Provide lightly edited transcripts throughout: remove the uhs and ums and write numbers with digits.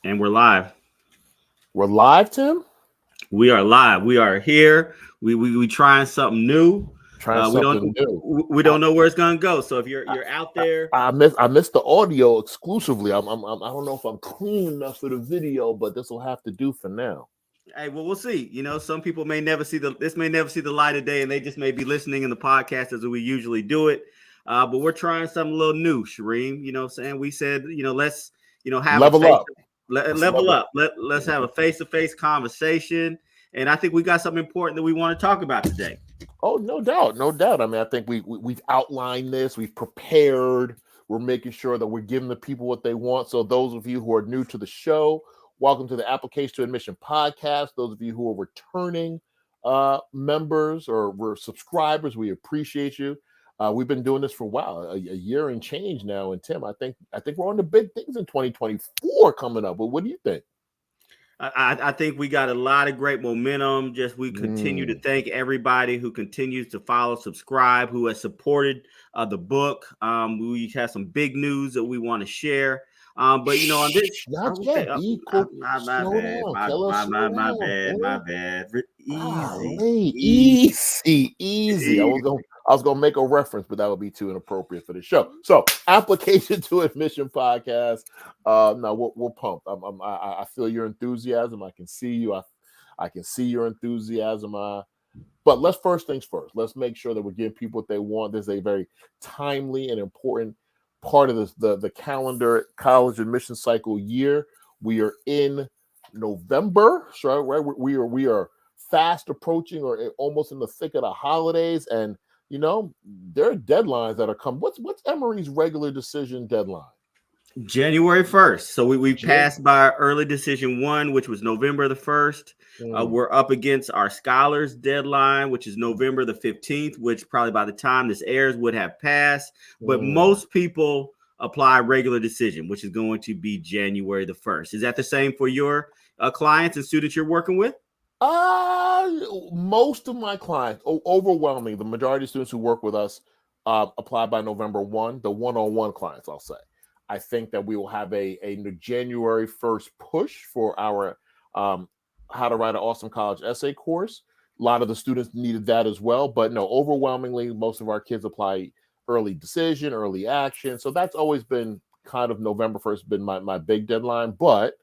And we're live. We're live, Tim. We are live. We are here. We trying something new. Trying We don't something new. we I, don't know where it's gonna go. So if I, you're out there, I missed the audio exclusively. I don't know if I'm clean enough for the video, but this will have to do for now. hey, well, we'll see. Some people may never see this may never see the light of day, and they just may be listening in the podcast as we usually do it. But we're trying something a little new, Shereem. Saying we said, let's have a Level face up. Let's level level up. Let's have a face to face conversation, and I think we got something important that we want to talk about today. Oh, no doubt, no doubt. I mean, I think we've outlined this. We've prepared. We're making sure that we're giving the people what they want. So those of you who are new to the show, welcome to the Application to Admission podcast. Those of you who are returning members or we're subscribers, we appreciate you. We've been doing this for a while, a year and change now. And Tim, I think we're on the big things in 2024 coming up. But what do you think? I think we got a lot of great momentum. Just we continue to Mm. thank everybody who continues to follow, subscribe, who has supported the book. We have some big news that we want to share. But on this, Not okay, yet. Be cool. my Slow bad, down. Tell us slow my down. bad, my Boy. bad. Easy, Golly, easy, easy. I easy. was gonna make a reference, but that would be too inappropriate for the show. So, application to admission podcast. No, we're pumped. I feel your enthusiasm. I can see you. I can see your enthusiasm. But let's first things first. Let's make sure that we're giving people what they want. This is a very timely and important part of this, the calendar college admission cycle year. We are in November, so right, we are fast approaching or almost in the thick of the holidays, and there are deadlines that are coming. What's Emory's regular decision deadline? January 1st. So we Jan. passed by early decision one, which was November the 1st. Mm, We're up against our scholars deadline, which is November the 15th, which probably by the time this airs would have passed. But mm. most people apply regular decision, which is going to be January the 1st. Is that the same for your clients and students you're working with? Uh, Most of my clients, overwhelming, the majority of students who work with us apply by November 1, the one-on-one clients, I'll say. I think that we will have a January 1st push for our um, How to Write an Awesome College Essay course. A lot of the students needed that as well, but no, overwhelmingly, most of our kids apply early decision, early action. So that's always been kind of November 1st, been my big deadline. But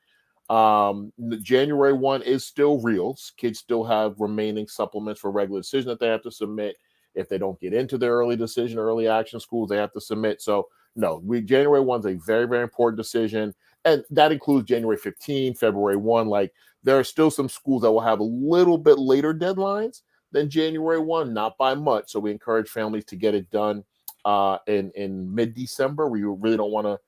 January 1 is still real. Kids still have remaining supplements for regular decision that they have to submit. If they don't get into their early decision, early action schools, they have to submit. So no, January 1 is a very, very important decision. And that includes January 15, February 1. Like there are still some schools that will have a little bit later deadlines than January 1, not by much. So we encourage families to get it done in mid-December. We really don't want to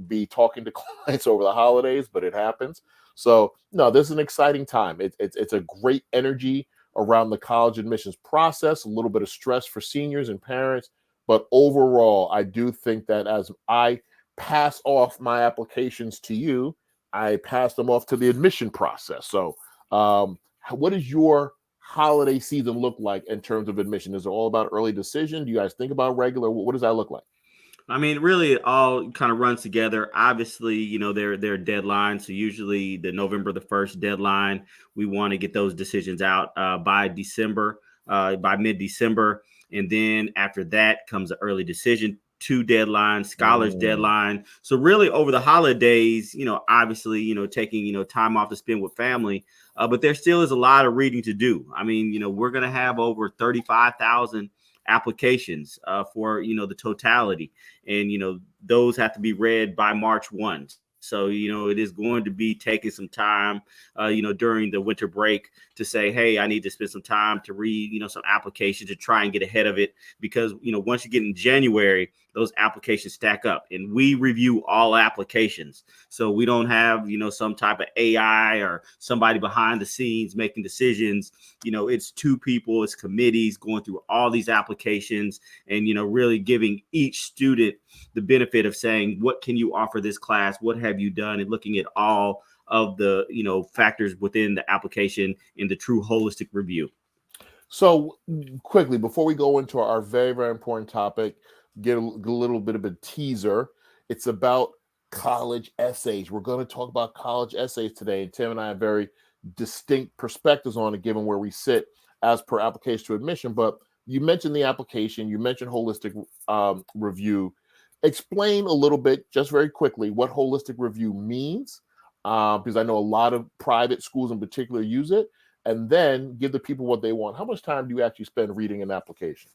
be talking to clients over the holidays, but it happens. So no, this is an exciting time. It's a great energy around the college admissions process. A little bit of stress for seniors and parents, but overall, I do think that as I pass off my applications to you, I pass them off to the admission process. So, what does your holiday season look like in terms of admission? Is it all about early decision? Do you guys think about regular? What does that look like? I mean, really, it all kind of runs together. Obviously, there are deadlines. So usually, the November the 1st deadline, we want to get those decisions out by December, by mid December, and then after that comes the early decision two deadline, scholars Mm. deadline. So really, over the holidays, obviously, taking time off to spend with family, but there still is a lot of reading to do. I mean, we're gonna have over 35,000 applications for the totality, and those have to be read by March 1. So it is going to be taking some time during the winter break to say, hey, I need to spend some time to read some applications to try and get ahead of it, because once you get in January, those applications stack up, and we review all applications. So we don't have some type of AI or somebody behind the scenes making decisions. It's two people, it's committees going through all these applications, and really giving each student the benefit of saying, what can you offer this class, what have you done, and looking at all of the factors within the application in the true holistic review. So quickly before we go into our very, very important topic, get a little bit of a teaser. It's about college essays. We're going to talk about college essays today. And Tim and I have very distinct perspectives on it, given where we sit as per application to admission. But you mentioned the application, you mentioned holistic review. Explain a little bit, just very quickly, what holistic review means, because I know a lot of private schools in particular use it, and then give the people what they want. How much time do you actually spend reading an application?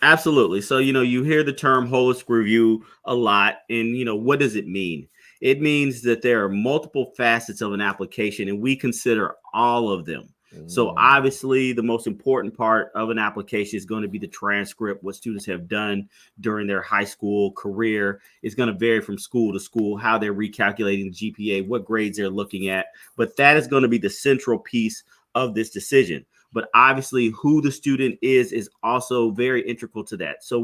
Absolutely. So, you hear the term holistic review a lot. And, what does it mean? It means that there are multiple facets of an application and we consider all of them. So, Mm, obviously, the most important part of an application is going to be the transcript, what students have done during their high school career. Is going to vary from school to school, how they're recalculating the GPA, what grades they're looking at. But that is going to be the central piece of this decision. But obviously who the student is also very integral to that. So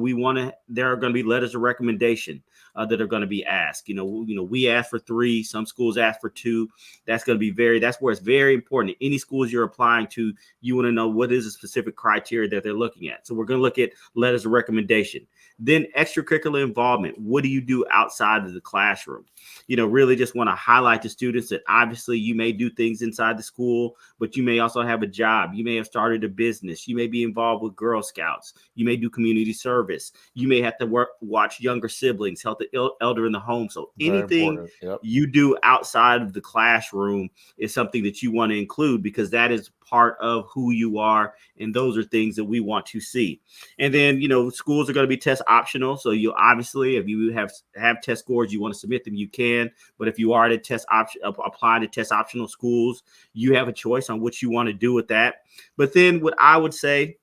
there are going to be letters of recommendation that are going to be asked. We ask for 3, some schools ask for 2. That's going to be that's where it's very important. Any schools you're applying to, you want to know what is the specific criteria that they're looking at. So we're going to look at letters of recommendation. Then extracurricular involvement. What do you do outside of the classroom? Really just want to highlight to students that obviously you may do things inside the school, but you may also have a job. You may have started a business. You may be involved with Girl Scouts. You may do community service. You may have to watch younger siblings, help the elder in the home. So very anything important. Yep. you do outside of the classroom is something that you want to include, because that is part of who you are. And those are things that we want to see. And then, schools are going to be test optional. So you obviously, if you have test scores, you want to submit them, you can. But if you are to apply to test optional schools, you have a choice on what you want to do with that. But then what I would say,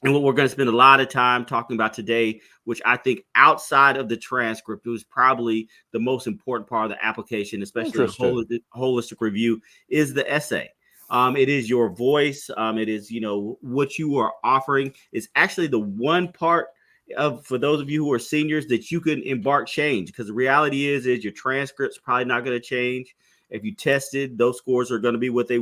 and what we're going to spend a lot of time talking about today, which I think outside of the transcript was probably the most important part of the application, especially in holistic review, is the essay. It is your voice. It is, what you are offering. It's actually the one part for those of you who are seniors that you can embark change, because the reality is your transcript's probably not going to change. If you tested, those scores are going to be what they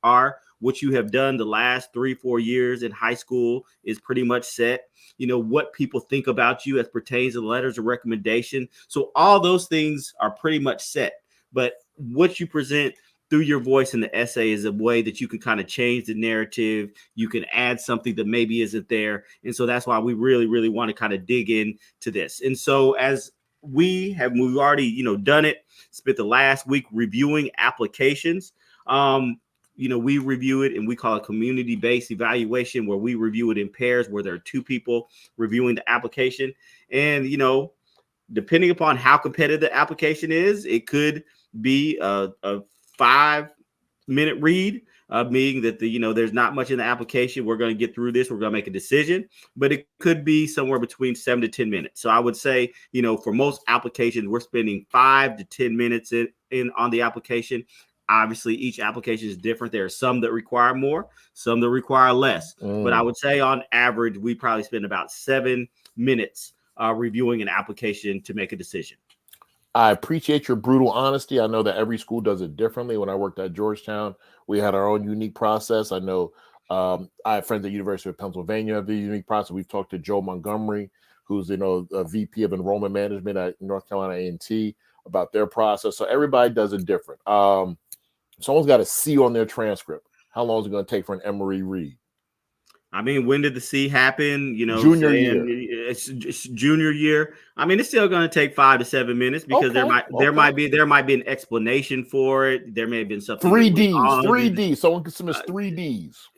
are. What you have done the last 3-4 years in high school is pretty much set. What people think about you as pertains to letters of recommendation. So all those things are pretty much set. But what you present through your voice in the essay is a way that you can kind of change the narrative. You can add something that maybe isn't there. And so that's why we really, really want to kind of dig into this. And so as we've already, done it, spent the last week reviewing applications. We review it and we call it community-based evaluation, where we review it in pairs, where there are 2 people reviewing the application. And, depending upon how competitive the application is, it could be a 5-minute read, meaning that there's not much in the application. We're going to get through this. We're going to make a decision, but it could be somewhere between 7 to 10 minutes. So I would say, for most applications, we're spending 5 to 10 minutes in on the application. Obviously, each application is different. There are some that require more, some that require less. But I would say on average, we probably spend about 7 minutes reviewing an application to make a decision. I appreciate your brutal honesty. I know that every school does it differently. When I worked at Georgetown, we had our own unique process. I know I have friends at University of Pennsylvania have the unique process. We've talked to Joe Montgomery, who's a VP of Enrollment Management at North Carolina A&T, about their process. So everybody does it different. Someone's got a C on their transcript. How long is it going to take for an Emory read? I mean, when did the C happen? Junior year. It's junior year. I mean, it's still going to take 5 to 7 minutes, because there might be an explanation for it. There may have been something. 3 Ds. Someone can submit 3 Ds.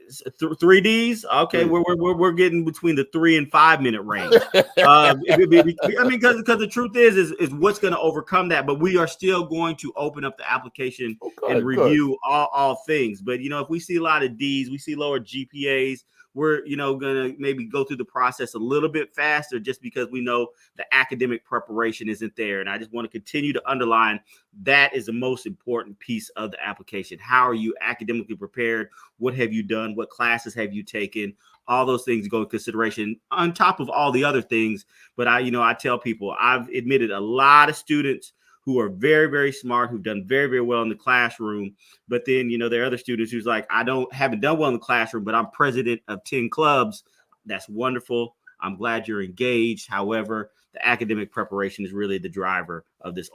3 Ds. Okay, we're getting between the 3 and 5 minute range. I mean, because the truth is what's going to overcome that. But we are still going to open up the application and review all things. But if we see a lot of Ds, we see lower GPAs, we're going to maybe go through the process a little bit faster, just because we know the academic preparation isn't there. And I just want to continue to underline that is the most important piece of the application. How are you academically prepared? What have you done? What classes have you taken? All those things go in consideration on top of all the other things. But I tell people, I've admitted a lot of students who are very, very smart, who've done very, very well in the classroom. But then, there are other students who's like, haven't done well in the classroom, but I'm president of 10 clubs. That's wonderful. I'm glad you're engaged. However, the academic preparation is really the driver of this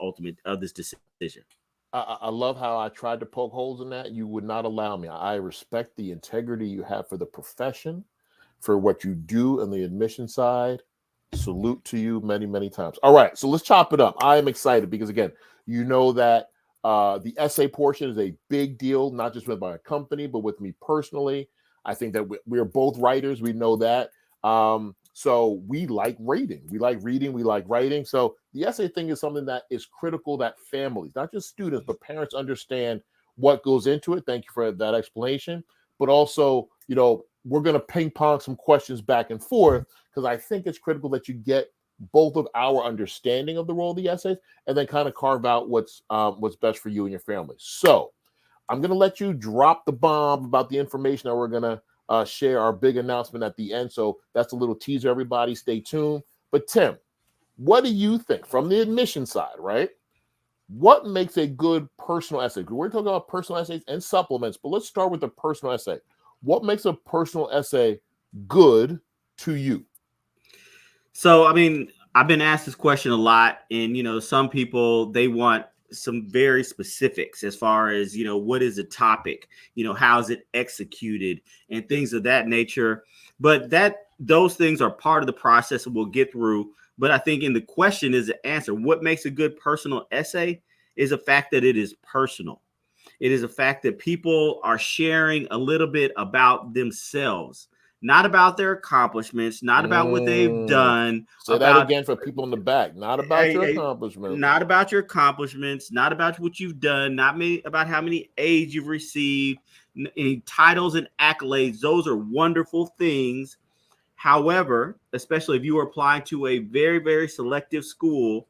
decision. I love how I tried to poke holes in that. You would not allow me. I respect the integrity you have for the profession, for what you do on the admission side. Salute to you many, many times. All right, so let's chop it up. I am excited because, again, you know that the essay portion is a big deal, not just with my company, but with me personally. I think that we're both writers. We know that. So we like reading. We like reading. We like writing. So the essay thing is something that is critical that families, not just students, but parents understand what goes into it. Thank you for that explanation. But also, we're going to ping pong some questions back and forth because I think it's critical that you get both of our understanding of the role of the essays and then kind of carve out what's best for you and your family. So I'm going to let you drop the bomb about the information that we're going to share our big announcement at the end. So that's a little teaser, everybody. Stay tuned. But Tim, what do you think from the admission side, right? What makes a good personal essay? We're talking about personal essays and supplements, but let's start with the personal essay. What makes a personal essay good to you? So, I mean, I've been asked this question a lot, and some people, they want some very specifics as far as what is the topic, how is it executed, and things of that nature. But those things are part of the process that we'll get through. But I think in the question is the answer. What makes a good personal essay is the fact that it is personal. It is a fact that people are sharing a little bit about themselves, not about their accomplishments, not about what they've done, Say that again for people in the back. Not about your accomplishments. Not about your accomplishments, not about what you've done, not about how many A's you've received, any titles and accolades. Those are wonderful things. However, especially if you are applying to a very, very selective school,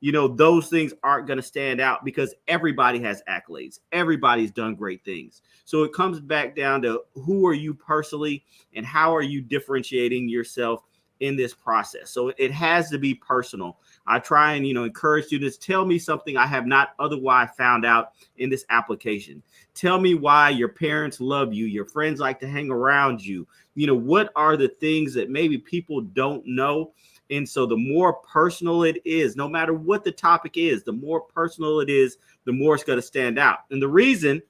those things aren't going to stand out because everybody has accolades. Everybody's done great things. So it comes back down to who are you personally and how are you differentiating yourself in this process. So it has to be personal. I try and, encourage students, tell me something I have not otherwise found out in this application. Tell me why your parents love you, your friends like to hang around you. What are the things that maybe people don't know? And so the more personal it is, no matter what the topic is, the more personal it is, the more it's going to stand out. And the reason,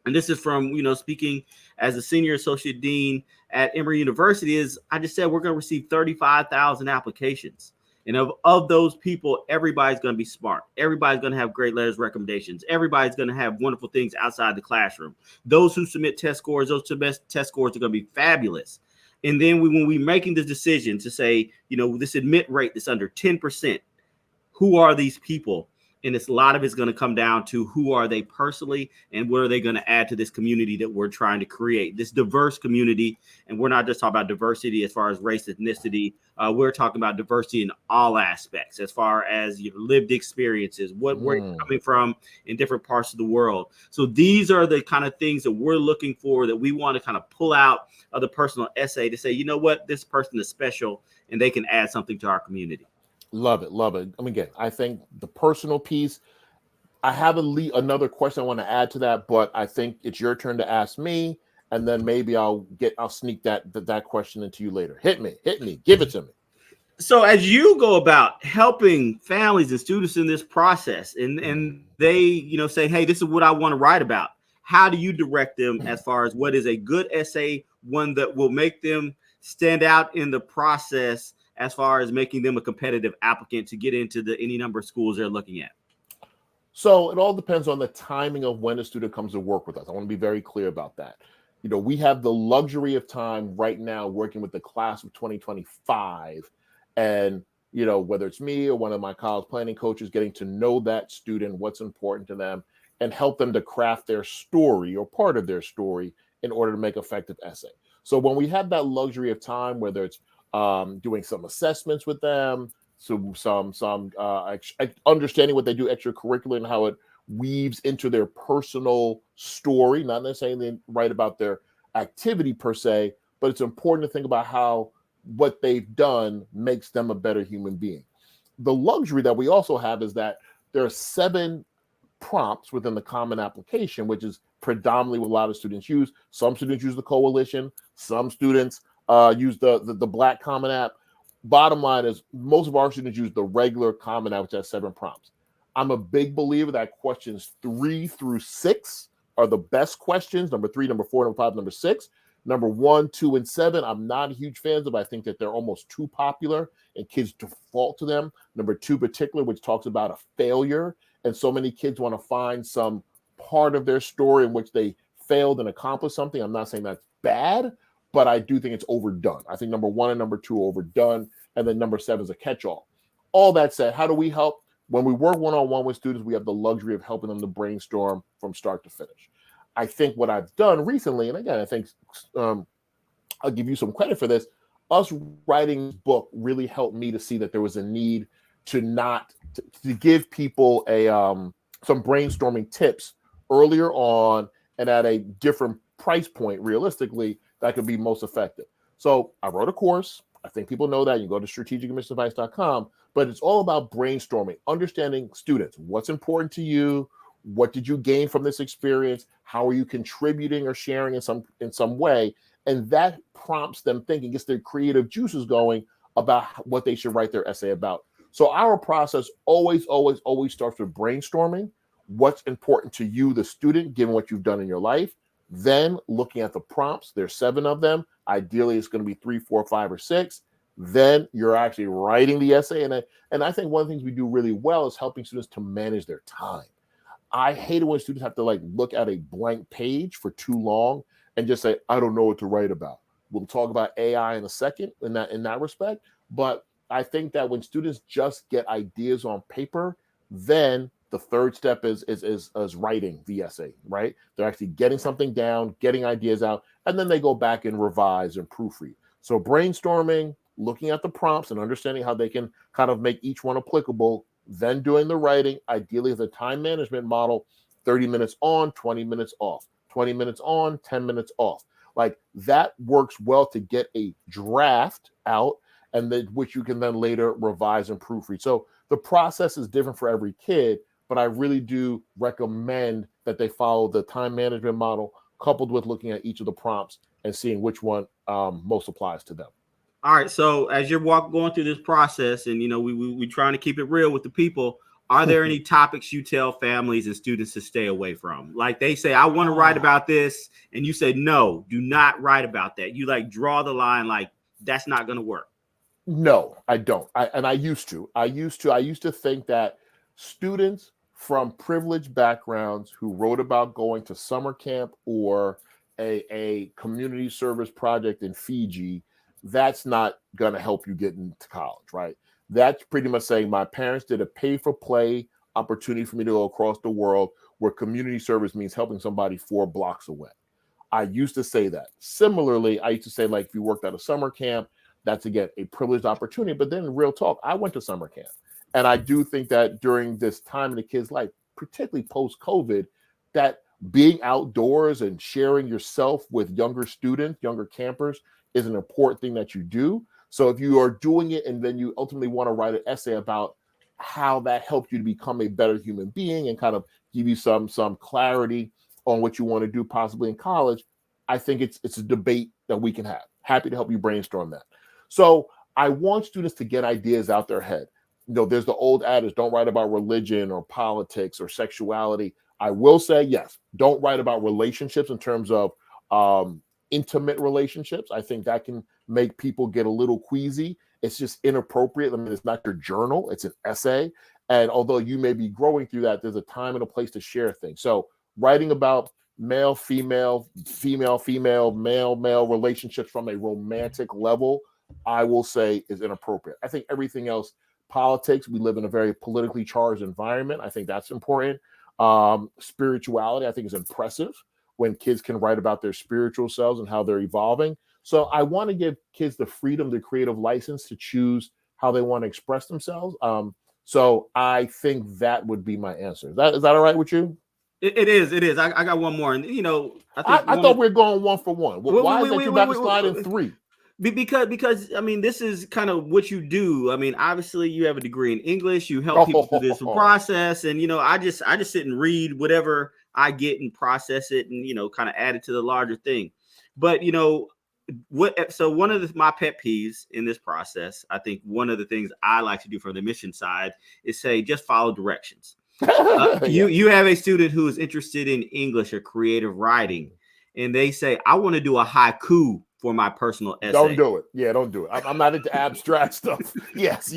and this is from, speaking as a senior associate dean at Emory University, is I just said we're going to receive 35,000 applications. And of those people, everybody's going to be smart. Everybody's going to have great letters recommendations. Everybody's going to have wonderful things outside the classroom. Those who submit test scores, those best test scores are going to be fabulous. And then when we're making the decision to say, this admit rate that's under 10%, who are these people? And a lot of it's going to come down to who are they personally and what are they going to add to this community that we're trying to create, this diverse community. And we're not just talking about diversity as far as race, ethnicity. We're talking about diversity in all aspects as far as your lived experiences, where you're coming from in different parts of the world. So these are the kind of things that we're looking for, that we want to kind of pull out of the personal essay to say, you know what, this person is special and they can add something to our community. Love it. Love it. I mean, again, I think the personal piece, I have another question I want to add to that, but I think it's your turn to ask me, and then maybe I'll sneak that question into you later. Hit me, give it to me. So as you go about helping families and students in this process, and they, say, hey, this is what I want to write about, how do you direct them as far as what is a good essay, one that will make them stand out in the process as far as making them a competitive applicant to get into any number of schools they're looking at? So it all depends on the timing of when a student comes to work with us. I want to be very clear about that. We have the luxury of time right now working with the class of 2025. And, whether it's me or one of my college planning coaches, getting to know that student, what's important to them, and help them to craft their story or part of their story in order to make effective essay. So when we have that luxury of time, whether it's doing some assessments with them, some understanding what they do extracurricular and how it weaves into their personal story, not necessarily write about their activity per se, but it's important to think about how what they've done makes them a better human being. The luxury that we also have is that there are 7 prompts within the Common Application, which is predominantly what a lot of students use. Some students use the Coalition. Some students use the Black Common App. bottom line is most of our students use the regular Common App, which has 7 prompts. I'm a big believer that questions 3 through 6 are the best questions. Number 3, number 4, number 5, number 6. Number 1, 2, and 7, I'm not a huge fan of. I think that they're almost too popular and kids default to them. Number 2, particular, which talks about a failure. And so many kids want to find some part of their story in which they failed and accomplished something. I'm not saying that's bad, but I do think it's overdone. I think number 1 and number 2 are overdone. And then number 7 is a catch-all. All that said, how do we help? When we work one-on-one with students, we have the luxury of helping them to brainstorm from start to finish. I think what I've done recently, and again, I think I'll give you some credit for this, us writing this book really helped me to see that there was a need to give people some brainstorming tips earlier on and at a different price point, realistically, that could be most effective. So I wrote a course. I think people know that. You can go to strategicadmissionsadvice.com, but it's all about brainstorming, understanding students. What's important to you? What did you gain from this experience? How are you contributing or sharing in some way? And that prompts them thinking, gets their creative juices going about what they should write their essay about. So our process always starts with brainstorming. What's important to you, the student, given what you've done in your life? Then looking at the prompts, there's 7 of them. Ideally, it's going to be 3, 4, 5, or 6. Then you're actually writing the essay. And I think one of the things we do really well is helping students to manage their time. I hate it when students have to look at a blank page for too long and just say, I don't know what to write about. We'll talk about AI in a second in that respect. But I think that when students just get ideas on paper, then the third step is writing the essay, right? They're actually getting something down, getting ideas out, and then they go back and revise and proofread. So brainstorming, looking at the prompts and understanding how they can kind of make each one applicable, then doing the writing, ideally as a time management model, 30 minutes on, 20 minutes off, 20 minutes on, 10 minutes off. Like that works well to get a draft out, and then which you can then later revise and proofread. So the process is different for every kid, but I really do recommend that they follow the time management model coupled with looking at each of the prompts and seeing which one most applies to them. All right. So as you're going through this process, and we trying to keep it real with the people, are there any topics you tell families and students to stay away from? Like they say, I want to write about this, and you say, no, do not write about that. You draw the line, like that's not going to work. No, I don't. I used to think that students from privileged backgrounds who wrote about going to summer camp or a community service project in Fiji, that's not going to help you get into college, right? That's pretty much saying my parents did a pay-for-play opportunity for me to go across the world where community service means helping somebody 4 blocks away. I used to say that. Similarly, I used to say, if you worked at a summer camp, that's, again, a privileged opportunity. But then in real talk, I went to summer camp. And I do think that during this time in the kid's life, particularly post-COVID, that being outdoors and sharing yourself with younger students, younger campers, is an important thing that you do. So if you are doing it and then you ultimately want to write an essay about how that helped you to become a better human being and kind of give you some clarity on what you want to do possibly in college, I think it's a debate that we can have. Happy to help you brainstorm that. So I want students to get ideas out their head. There's the old adage, don't write about religion or politics or sexuality. I will say, yes, don't write about relationships in terms of intimate relationships. I think that can make people get a little queasy. It's just inappropriate. I mean, it's not your journal, it's an essay. And although you may be growing through that, there's a time and a place to share things. So writing about male, female, male relationships from a romantic level, I will say is inappropriate. I think everything else, politics, we live in a very politically charged environment. I think that's important. Spirituality, I think, is impressive when kids can write about their spiritual selves and how they're evolving. So I want to give kids the freedom, the creative license to choose how they want to express themselves. So I think that would be my answer. Is that all right with you? It is. I got one more, and I thought we were going 1 for 1. Why is that you're about to slide in 3? Because I mean, this is kind of what you do. I mean, obviously you have a degree in English, you help people through this process, and I just sit and read whatever I get and process it and kind of add it to the larger thing. But So one of my pet peeves in this process, I think one of the things I like to do from the mission side is say just follow directions. Yeah. You have a student who is interested in English or creative writing, and they say, I want to do a haiku for my personal essay. Don't do it. Yeah, don't do it. I'm not into abstract stuff. Yes.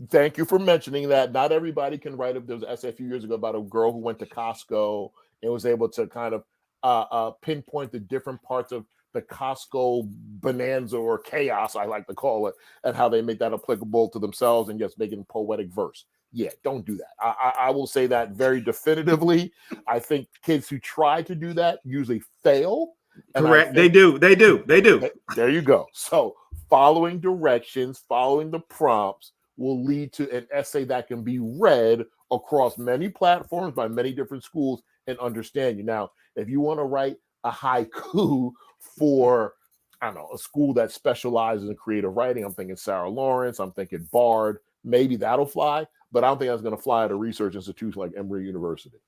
Thank you for mentioning that. Not everybody can write. There was an essay a few years ago about a girl who went to Costco and was able to kind of pinpoint the different parts of the Costco bonanza or chaos, I like to call it, and how they make that applicable to themselves and just making poetic verse. Yeah, don't do that. I will say that very definitively. I think kids who try to do that usually fail. Correct. They do. There you go. So following directions, following the prompts will lead to an essay that can be read across many platforms by many different schools and understand you. Now, if you want to write a haiku for, I don't know, a school that specializes in creative writing, I'm thinking Sarah Lawrence, I'm thinking Bard, maybe that'll fly, but I don't think that's going to fly at a research institution like Emory University.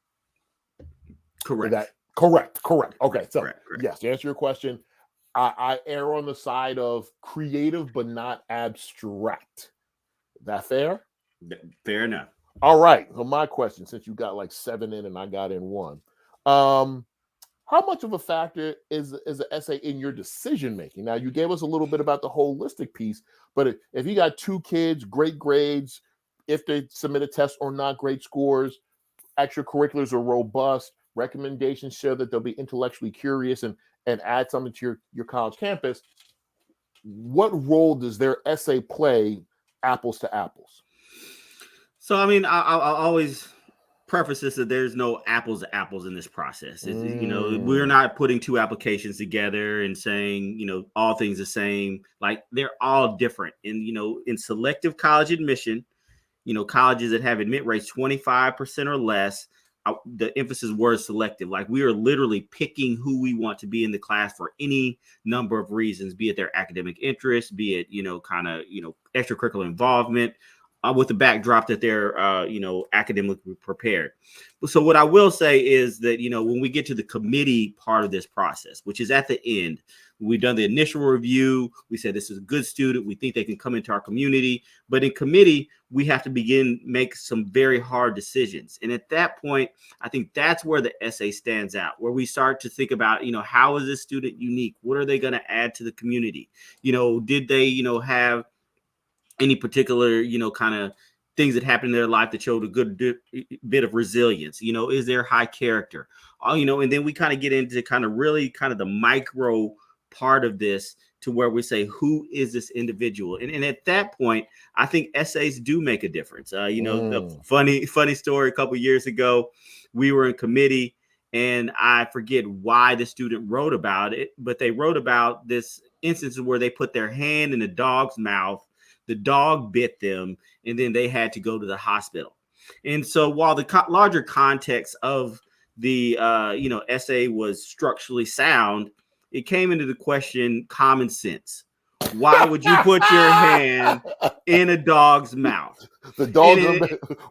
Correct. Correct. Okay, so correct. Yes, to answer your question, I err on the side of creative but not abstract. That fair? Fair enough. All right. So my question, since you got like 7 in and I got in 1, how much of a factor is an essay in your decision making? Now, you gave us a little bit about the holistic piece, but if you got 2 kids, great grades, if they submit a test or not, great scores, extracurriculars are robust, recommendations show that they'll be intellectually curious and add something to your college campus, what role does their essay play apples to apples? So, I mean, I'll always preface this that there's no apples to apples in this process. You know, we're not putting 2 applications together and saying, you know, all things the same. Like, they're all different. And, you know, in selective college admission, you know, colleges that have admit rates 25% or less, the emphasis word selective. Like, we are literally picking who we want to be in the class for any number of reasons, be it their academic interest, be it, you know, kind of, you know, extracurricular involvement, with the backdrop that they're, you know, academically prepared. So what I will say is that, you know, when we get to the committee part of this process, which is at the end, we've done the initial review. We said this is a good student. We think they can come into our community. But in committee, we have to make some very hard decisions. And at that point, I think that's where the essay stands out, where we start to think about, you know, how is this student unique? What are they going to add to the community? You know, did they, you know, have any particular, you know, kind of things that happened in their life that showed a good bit of resilience? You know, is there high character? You know, and then we kind of get into kind of really kind of the micro part of this to where we say, who is this individual? And at that point, I think essays do make a difference. You know, the funny story, a couple of years ago, we were in committee and I forget why the student wrote about it, but they wrote about this instance where they put their hand in a dog's mouth. The dog bit them, and then they had to go to the hospital. And so while the larger context of the you know, essay was structurally sound, it came into the question common sense. Why would you put your hand in a dog's mouth? The dog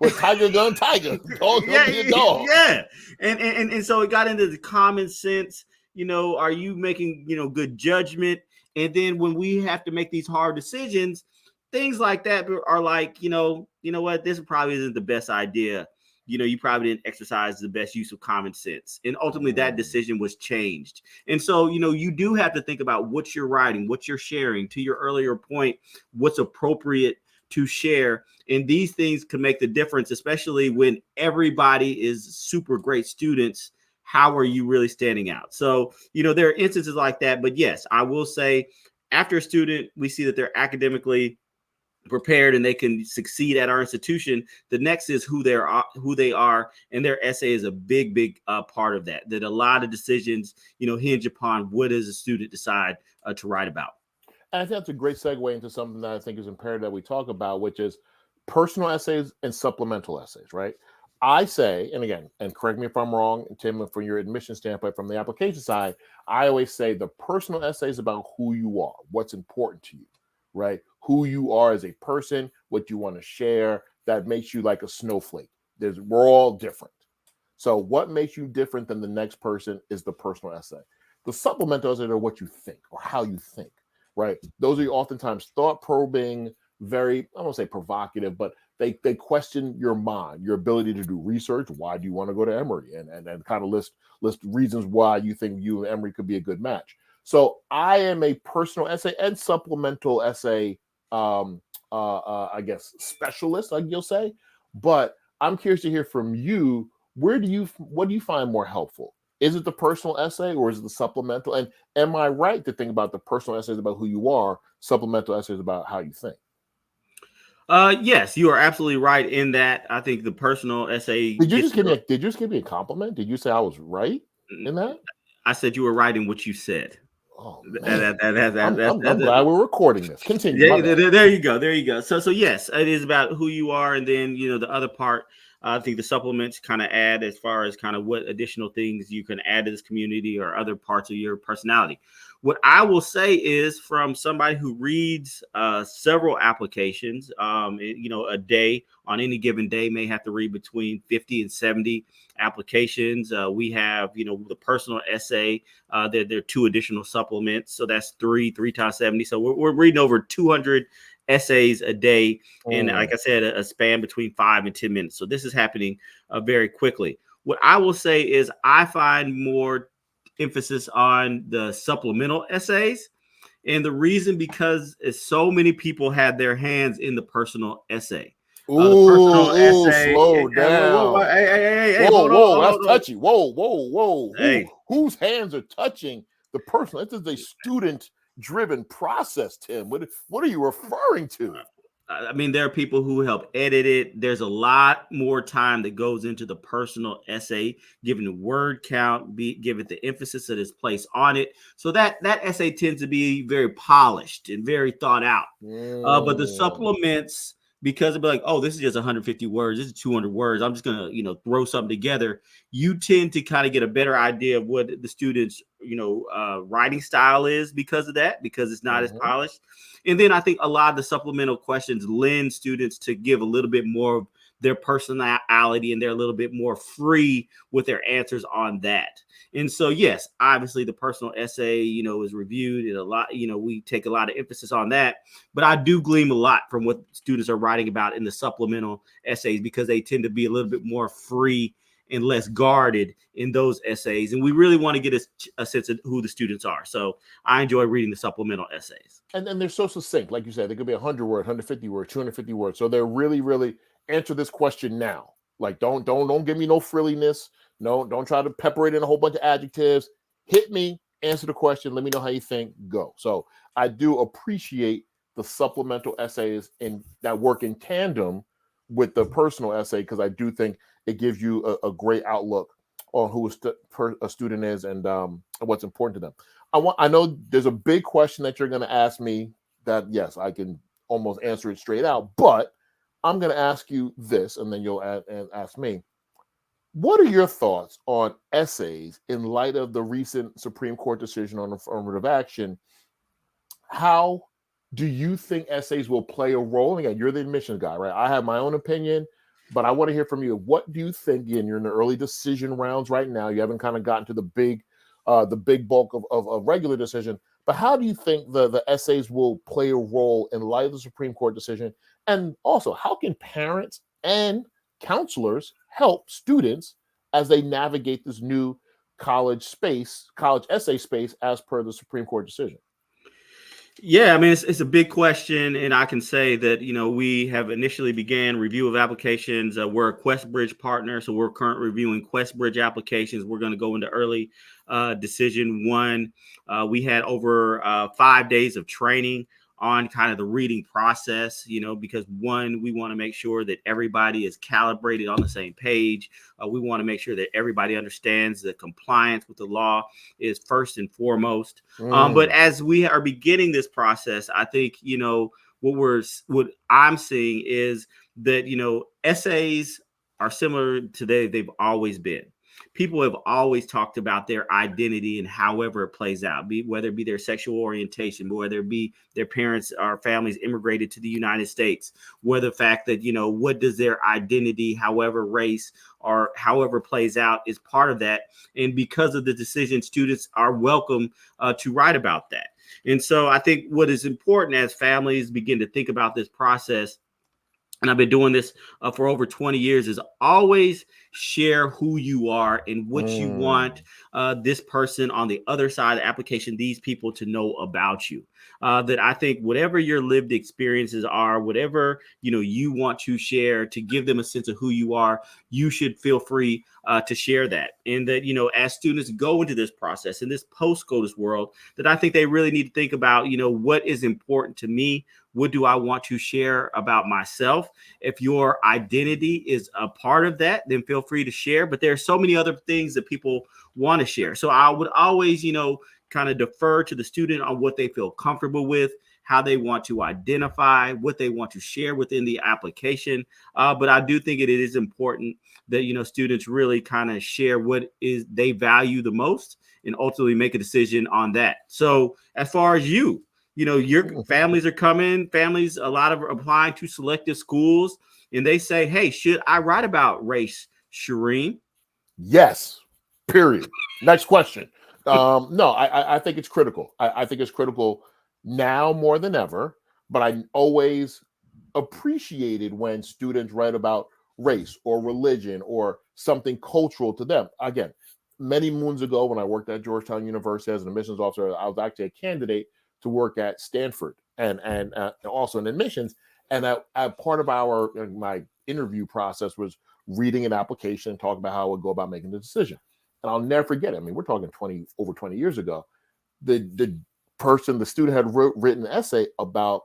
was tiger gun tiger. Dog yeah, be a dog. Yeah. And so it got into the common sense. You know, are you making, you know, good judgment? And then when we have to make these hard decisions, things like that are like, you know what, this probably isn't the best idea. You know, you probably didn't exercise the best use of common sense. And ultimately that decision was changed. And so, you know, you do have to think about what you're writing, what you're sharing. To your earlier point, what's appropriate to share. And these things can make the difference, especially when everybody is super great students. How are you really standing out? So, you know, there are instances like that. But yes, I will say, after a student, we see that they're academically prepared and they can succeed at our institution. The next is who they are, and their essay is a big part of that. That a lot of decisions, you know, hinge upon what does a student decide to write about. And I think that's a great segue into something that I think is imperative that we talk about, which is personal essays and supplemental essays, right? I say, and again, and correct me if I'm wrong, Tim, from your admission standpoint, from the application side, I always say the personal essay is about who you are, what's important to you, right? Who you are as a person, what you want to share, that makes you like a snowflake. We're all different. So what makes you different than the next person is the personal essay. The supplemental essays are what you think or how you think, right? Those are oftentimes thought probing, very, I won't say provocative, but they question your mind, your ability to do research. Why do you want to go to Emory? And kind of list reasons why you think you and Emory could be a good match. So I am a personal essay and supplemental essay, I guess, specialist, like you'll say. But I'm curious to hear from you. What do you find more helpful? Is it the personal essay or is it the supplemental? And am I right to think about the personal essays about who you are, supplemental essays about how you think? Yes, you are absolutely right in that. I think the personal essay Did you gets just give your. me a compliment? Did you say I was right in that? I said you were right in what you said. Oh man, I'm That, glad we're recording this. Continue. My yeah, bad. there you go. There you go. So yes, it is about who you are, and then the other part. I think the supplements kind of add as far as kind of what additional things you can add to this community or other parts of your personality. What I will say is from somebody who reads several applications, a day on any given day may have to read between 50 and 70 applications. We have, the personal essay. There are two additional supplements, so that's three times 70. So we're reading over 200 essays a day, and like I said, a span between 5 and 10 minutes. So this is happening very quickly. What I will say is I find more emphasis on the supplemental essays. And the reason because so many people had their hands in the personal essay. The personal essay. Slow Whoa, down. hey, Whoa, hold on, whoa, hold that's on. touchy. Whoa. Hey, Whose hands are touching the personal? This is a student-driven process, Tim. What are you referring to? I mean, there are people who help edit it. There's a lot more time that goes into the personal essay, given the word count, given the emphasis that is placed on it. So that essay tends to be very polished and very thought out. But the supplements, because it'd be like, oh, this is just 150 words, this is 200 words, I'm just gonna throw something together. You tend to kind of get a better idea of what the students writing style is because of that, because it's not as polished. And then I think a lot of the supplemental questions lend students to give a little bit more of their personality, and they're a little bit more free with their answers on that. And so, yes, obviously the personal essay, is reviewed and a lot, we take a lot of emphasis on that. But I do glean a lot from what students are writing about in the supplemental essays, because they tend to be a little bit more free and less guarded in those essays. And we really want to get a sense of who the students are. So I enjoy reading the supplemental essays. And then they're so succinct. Like you said, they could be 100 words, 150 words, 250 words. So they're really, really answer this question now. Like, don't give me no frilliness. No, don't try to pepper it in a whole bunch of adjectives. Hit me, answer the question. Let me know how you think. Go. So I do appreciate the supplemental essays that work in tandem with the personal essay, because I do think it gives you a great outlook on who a student is and what's important to them. I know there's a big question that you're going to ask me that, yes, I can almost answer it straight out, but I'm going to ask you this, and then you'll ask me. What are your thoughts on essays in light of the recent Supreme Court decision on affirmative action? How do you think essays will play a role? Again, you're the admissions guy, right? I have my own opinion, but I want to hear from you. What do you think? Again, you're in the early decision rounds right now. You haven't kind of gotten to the big bulk of regular decision. But how do you think the essays will play a role in light of the Supreme Court decision? And also, how can parents and counselors help students as they navigate this new college essay space as per the Supreme Court decision? Yeah, I mean, it's a big question, and I can say that we have initially began review of applications. We're a QuestBridge partner, so we're currently reviewing QuestBridge applications. We're going to go into early decision one. We had over 5 days of training on kind of the reading process, because one, we want to make sure that everybody is calibrated on the same page. We want to make sure that everybody understands that compliance with the law is first and foremost. But as we are beginning this process, I think, what I'm seeing is that, essays are similar today. They've always been. people have always talked about their identity and however it plays out, whether it be their sexual orientation, whether it be their parents or families immigrated to the United States, whether the fact that, what does their identity, however race or however plays out, is part of that. And because of the decision, students are welcome to write about that. And so I think what is important as families begin to think about this process, and I've been doing this for over 20 years, is always share who you are and what you want this person on the other side of the application, these people, to know about you. That I think whatever your lived experiences are, whatever you want to share to give them a sense of who you are, you should feel free to share that. And that, as students go into this process in this post-SCOTUS world, that I think they really need to think about, what is important to me. What do I want to share about myself? If your identity is a part of that, then feel free to share. But there are so many other things that people want to share. So I would always, kind of defer to the student on what they feel comfortable with, how they want to identify, what they want to share within the application. But I do think it is important that, students really kind of share what is they value the most and ultimately make a decision on that. So as far as your families are coming, a lot of are applying to selective schools, and they say, hey, should I write about race, Shereem? Yes, period. Next question. No, I think it's critical. I think it's critical now more than ever, but I always appreciated when students write about race or religion or something cultural to them. Again, many moons ago when I worked at Georgetown University as an admissions officer, I was actually a candidate to work at Stanford and also in admissions. And part of my interview process was reading an application and talking about how I would go about making the decision. And I'll never forget it. I mean, we're talking over 20 years ago. The student had written an essay about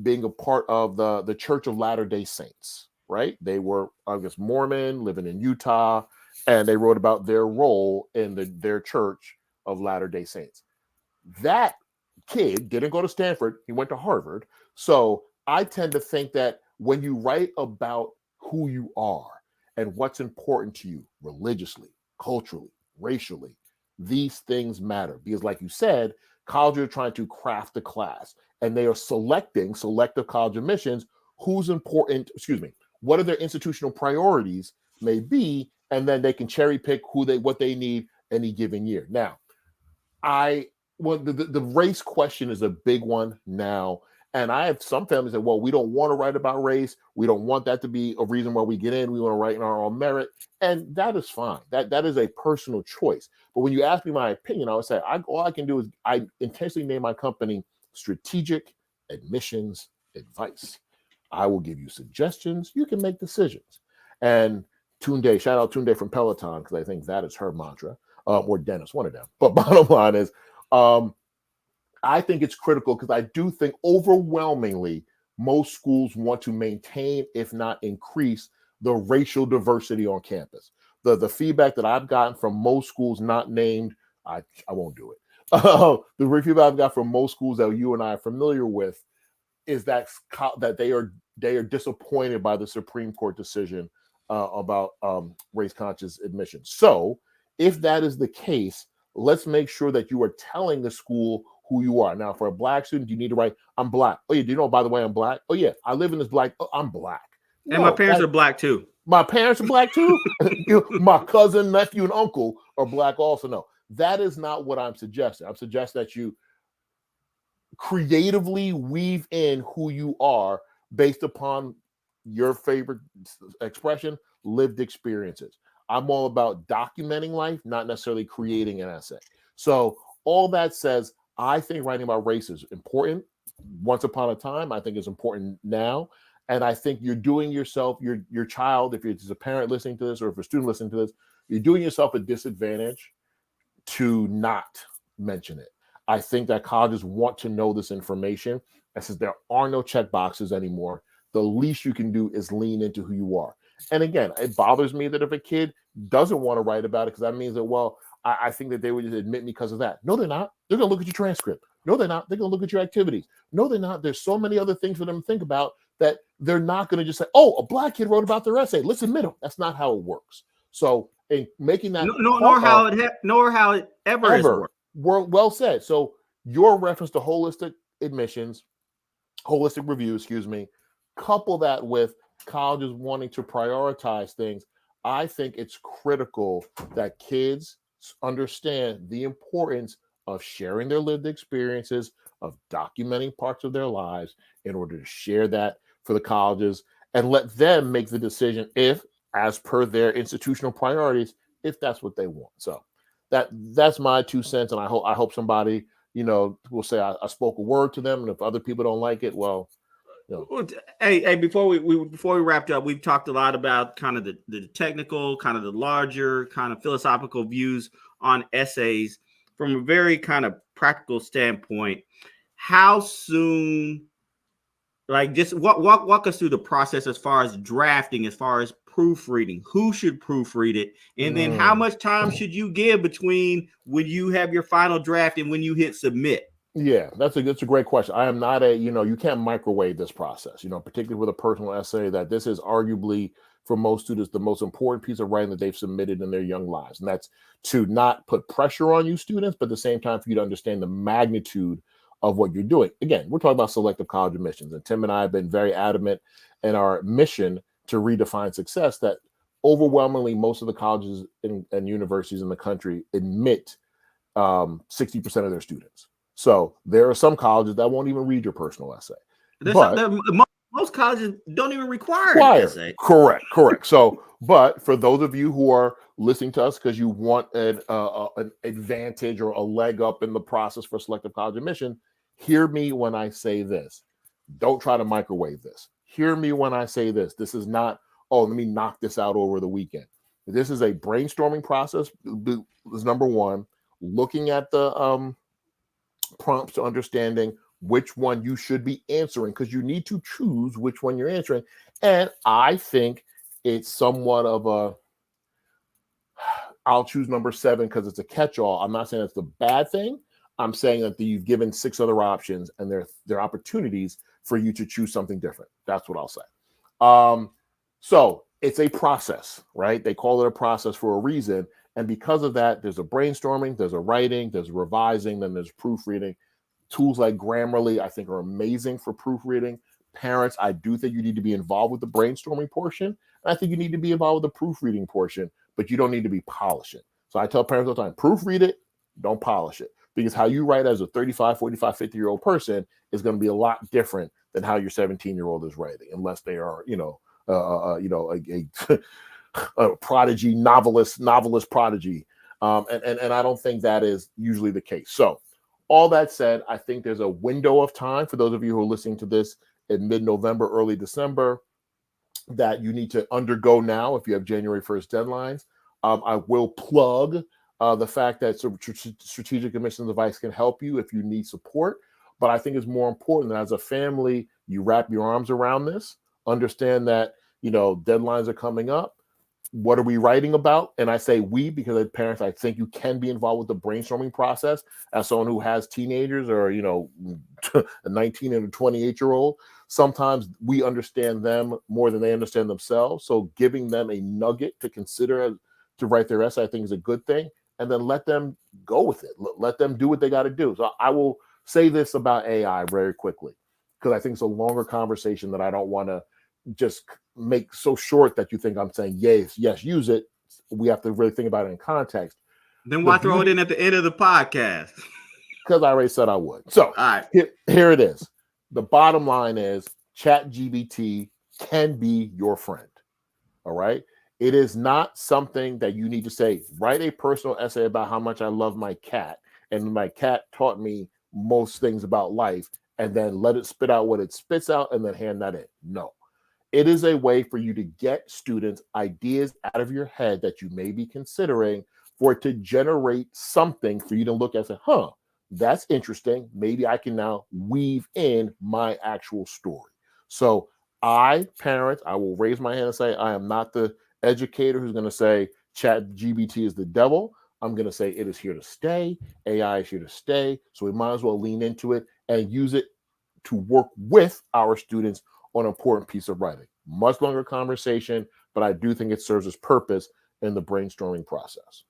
being a part of the Church of Latter-day Saints, right? They were, I guess, Mormon, living in Utah, and they wrote about their role in their Church of Latter-day Saints. That kid didn't go to Stanford. He went to Harvard. So I tend to think that when you write about who you are and what's important to you religiously, culturally, racially, these things matter. Because like you said, colleges are trying to craft a class and they are selective college admissions, what are their institutional priorities may be, and then they can cherry pick what they need any given year. Now, the race question is a big one now. And I have some families that, well, we don't want to write about race. We don't want that to be a reason why we get in. We want to write in our own merit. And that is fine. That is a personal choice. But when you ask me my opinion, I would say all I can do is I intentionally name my company Strategic Admissions Advice. I will give you suggestions. You can make decisions. And Tunde, shout out Tunde from Peloton, because I think that is her mantra, or Dennis, one of them. But bottom line is, I think it's critical because I do think overwhelmingly most schools want to maintain, if not increase, the racial diversity on campus. The feedback that I've gotten from most schools not named, I won't do it. The feedback I've got from most schools that you and I are familiar with is that they are disappointed by the Supreme Court decision about race conscious admission. So if that is the case, let's make sure that you are telling the school who you are. Now, for a Black student, you need to write, I'm Black. Oh, yeah, do you know, by the way, I'm Black? Oh, yeah, I live in this Black. Oh, I'm Black. And my parents are Black, too. My parents are Black, too? My cousin, nephew, and uncle are Black also. No, that is not what I'm suggesting. I'm suggesting that you creatively weave in who you are based upon your favorite expression, lived experiences. I'm all about documenting life, not necessarily creating an essay. So all that says, I think writing about race is important. Once upon a time, I think it's important now. And I think you're doing yourself, your child, if it's a parent listening to this or if a student listening to this, you're doing yourself a disadvantage to not mention it. I think that colleges want to know this information. And since there are no check boxes anymore, the least you can do is lean into who you are. And again, it bothers me that if a kid doesn't want to write about it, because that means that, well, I think that they would just admit me because of that. No, they're not. They're going to look at your transcript. No, they're not. They're going to look at your activities. No, they're not. There's so many other things for them to think about that they're not going to just say, oh, a Black kid wrote about their essay. Let's admit them. That's not how it works. So and making that Nor part of how it ever has ever. worked. Well said. So your reference to holistic admissions, holistic review, excuse me, couple that with colleges wanting to prioritize things. I think it's critical that kids understand the importance of sharing their lived experiences, of documenting parts of their lives in order to share that for the colleges and let them make the decision if, as per their institutional priorities, if that's what they want. So that's my 2 cents, and I hope somebody will say I spoke a word to them, and if other people don't like it, well, Hey, before we wrapped up, we've talked a lot about kind of the technical, kind of the larger, kind of philosophical views on essays from a very kind of practical standpoint. How soon, like, just walk us through the process as far as drafting, as far as proofreading. Who should proofread it, and then how much time should you give between when you have your final draft and when you hit submit? Yeah, that's a great question. I am not you can't microwave this process, particularly with a personal essay, that this is arguably for most students the most important piece of writing that they've submitted in their young lives. And that's to not put pressure on you students, but at the same time for you to understand the magnitude of what you're doing. Again, we're talking about selective college admissions, and Tim and I have been very adamant in our mission to redefine success that overwhelmingly most of the colleges and universities in the country admit 60% of their students. So there are some colleges that won't even read your personal essay. Most colleges don't even require an essay. Correct. So, but for those of you who are listening to us because you want an advantage or a leg up in the process for selective college admission, hear me when I say this. Don't try to microwave this. Hear me when I say this. This is not, let me knock this out over the weekend. This is a brainstorming process. Is number one. Looking at the prompts to understanding which one you should be answering, because you need to choose which one you're answering. And I think it's somewhat of I'll choose number 7 because it's a catch-all. I'm not saying it's the bad thing. I'm saying that you've given 6 other options and there are opportunities for you to choose something different. That's what I'll say. So it's a process, right? They call it a process for a reason. And because of that, there's a brainstorming, there's a writing, there's a revising, then there's proofreading. Tools like Grammarly, I think, are amazing for proofreading. Parents, I do think you need to be involved with the brainstorming portion. And I think you need to be involved with the proofreading portion, but you don't need to be polishing. So I tell parents all the time, proofread it, don't polish it. Because how you write as a 35, 45, 50-year-old person is going to be a lot different than how your 17-year-old is writing, unless they are, a prodigy novelist prodigy. And I don't think that is usually the case. So all that said, I think there's a window of time for those of you who are listening to this in mid-November, early December, that you need to undergo now if you have January 1st deadlines. I will plug the fact that strategic admissions advice can help you if you need support. But I think it's more important that as a family, you wrap your arms around this, understand that, deadlines are coming up. What are we writing about? And I say we because as parents, I think you can be involved with the brainstorming process. As someone who has teenagers or, a 19 and a 28-year-old, sometimes we understand them more than they understand themselves. So giving them a nugget to consider to write their essay, I think is a good thing. And then let them go with it. Let them do what they got to do. So I will say this about AI very quickly, because I think it's a longer conversation that I don't want to just make so short that you think I'm saying, yes, use it. We have to really think about it in context. Then why throw it in at the end of the podcast? Because I already said I would. So all right. Here it is. The bottom line is ChatGPT can be your friend. All right. It is not something that you need to say, write a personal essay about how much I love my cat. And my cat taught me most things about life, and then let it spit out what it spits out and then hand that in. No. It is a way for you to get students ideas out of your head that you may be considering, for it to generate something for you to look at and say, that's interesting. Maybe I can now weave in my actual story. So parents, I will raise my hand and say, I am not the educator who's going to say ChatGPT is the devil. I'm going to say it is here to stay. AI is here to stay. So we might as well lean into it and use it to work with our students on an important piece of writing. Much longer conversation, but I do think it serves its purpose in the brainstorming process.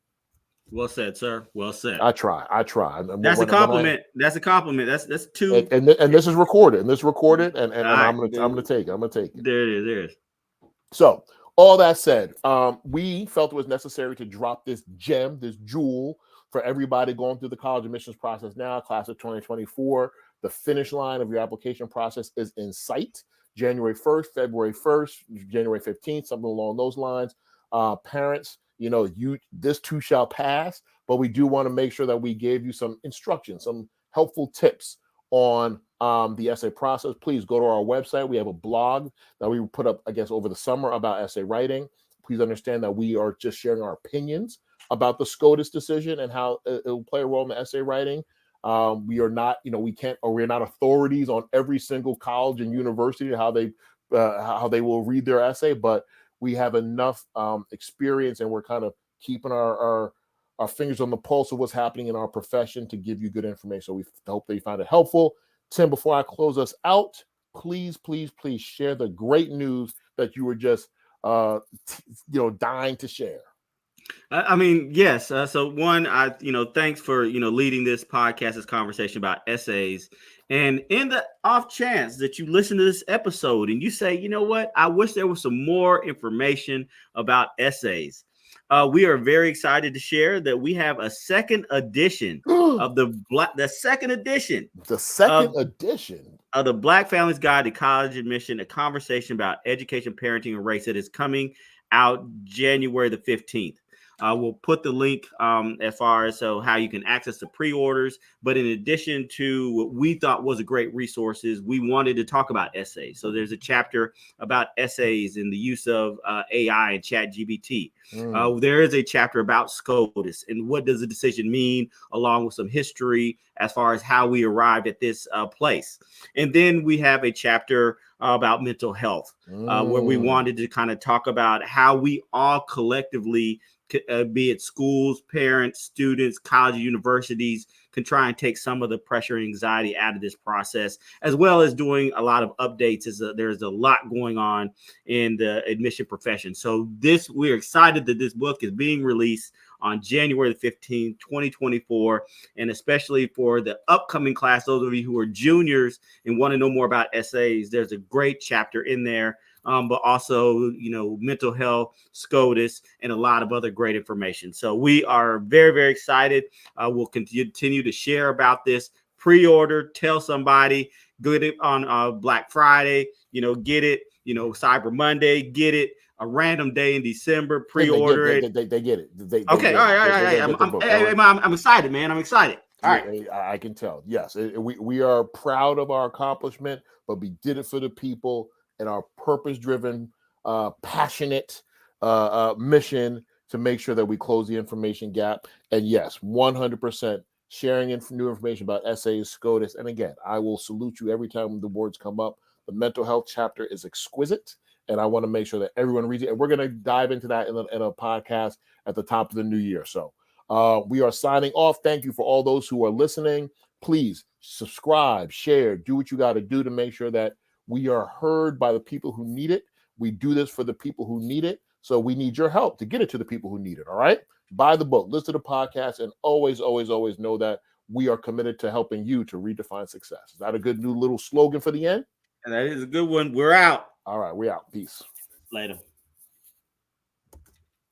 Well said, sir. Well said. I try. And That's a when I, compliment. That's a compliment. That's two. and this is recorded. And this is recorded. And All I'm right. gonna take it. I'm gonna take it. There it is. There it is. So all that said, we felt it was necessary to drop this gem, this jewel, for everybody going through the college admissions process now, class of 2024. The finish line of your application process is in sight. January 1st, February 1st, January 15th, something along those lines. Parents, this too shall pass, but we do want to make sure that we gave you some instructions, some helpful tips on the essay process. Please go to our website. We have a blog that we put up, I guess, over the summer about essay writing. Please understand that we are just sharing our opinions about the SCOTUS decision and how it will play a role in the essay writing. We are not, we're not authorities on every single college and university, how they will read their essay, but we have enough experience, and we're kind of keeping our fingers on the pulse of what's happening in our profession to give you good information. So we hope that you find it helpful. Tim, before I close us out, please share the great news that you were just dying to share. I mean, yes. So one, thanks for, leading this podcast, this conversation about essays. And in the off chance that you listen to this episode and you say, you know what, I wish there was some more information about essays. We are very excited to share that we have a second edition of the second edition of the Black Family's Guide to College Admission, a conversation about education, parenting, and race that is coming out January the 15th. We'll put the link as far as how you can access the pre-orders. But in addition to what we thought was a great resources, we wanted to talk about essays. So there's a chapter about essays and the use of AI and ChatGPT. There is a chapter about SCOTUS and what does the decision mean, along with some history as far as how we arrived at this place. And then we have a chapter about mental health, where we wanted to kind of talk about how we all collectively, be it schools, parents, students, colleges, universities, can try and take some of the pressure and anxiety out of this process, as well as doing a lot of updates. There's a lot going on in the admission profession. So we're excited that this book is being released on January the 15th, 2024, and especially for the upcoming class, those of you who are juniors and want to know more about essays, there's a great chapter in there. But also, mental health, SCOTUS, and a lot of other great information. So we are very, very excited. We'll continue to share about this. Pre-order, tell somebody, get it on Black Friday, get it, Cyber Monday, get it. A random day in December, pre-order it. They get it. Okay, all right. I'm excited, man. I'm excited. All right. I can tell. Yes, we are proud of our accomplishment, but we did it for the people and our purpose-driven, passionate mission to make sure that we close the information gap. And yes, 100% sharing new information about essays, SCOTUS. And again, I will salute you every time the words come up. The mental health chapter is exquisite, and I want to make sure that everyone reads it. And we're going to dive into that in a podcast at the top of the new year. So we are signing off. Thank you for all those who are listening. Please subscribe, share, do what you got to do to make sure that we are heard by the people who need it. We do this for the people who need it. So we need your help to get it to the people who need it. All right. Buy the book, listen to the podcast, and always know that we are committed to helping you to redefine success. Is that a good new little slogan for the end? And that is a good one. We're out. All right. We're out. Peace. Later.